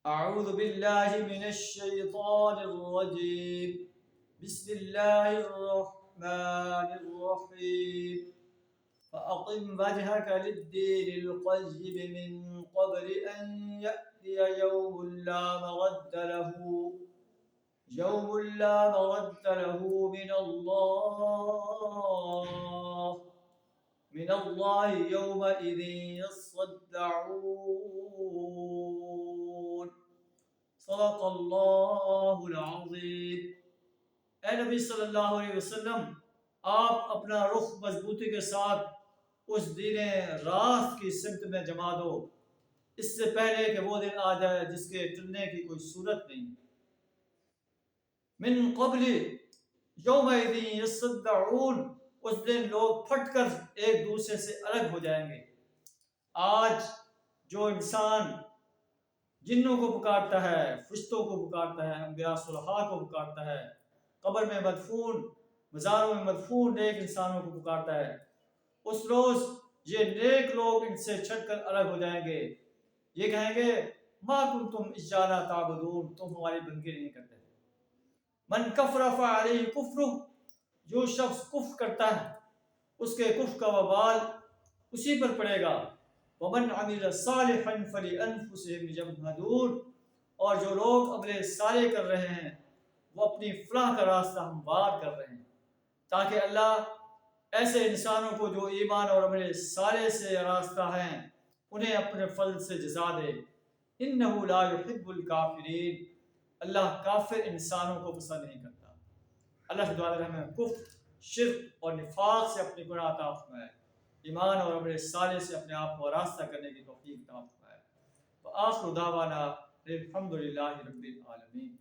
أعوذ بالله من الشيطان الرجيم. بسم الله الرحمن الرحيم. فأقم وجهك للدين القيم من قبل أن يأتي يوم لا مرد له من الله يومئذ يصدعون. صدق اللہ العظیم. اے نبی صلی اللہ علیہ وسلم، آپ اپنا رخ مضبوطی کے ساتھ اس دین راست کی سمت میں جما دو، اس سے پہلے کہ وہ دن آ جائے جس کے ٹلنے کی کوئی صورت نہیں. من قبل یومئذ یصدعون، اس دن لوگ پھٹ کر ایک دوسرے سے الگ ہو جائیں گے. آج جو انسان جنوں کو پکارتا ہے، فرشتوں کو پکارتا ہے، انبیاء صلحاء کو پکارتا ہے، قبر میں مدفون، مزاروں میں مدفون نیک انسانوں کو پکارتا ہے، اس روز یہ نیک لوگ ان سے چھٹ کر الگ ہو جائیں گے. یہ کہیں گے ما کنتم ایانا تعبدون، تم ہماری بندگی نہیں کرتے. من کفر فعلیہ کفر، جو شخص کفر کرتا ہے اس کے کفر کا وبال اسی پر پڑے گا. ومن عمل صالحا فلانفسهم یمہدون، اور جو لوگ عمل صالح کر رہے ہیں وہ اپنی فلاح کا راستہ ہموار کر رہے ہیں، تاکہ اللہ ایسے انسانوں کو جو ایمان اور عمل صالح سے راستہ ہیں انہیں اپنے فضل سے جزا دے. انہ لا یحب الکافرین، اللہ کافر انسانوں کو پسند نہیں کرتا. اللہ تعالی ہمیں کفر، شرک اور نفاق سے اپنی گناہ عطا فرمائے، ایمان اور عمل صالح سے اپنے آپ کو راستہ کرنے کی توفیق عطا فرمائے. وآخر دعوانا الحمد للہ رب العالمین.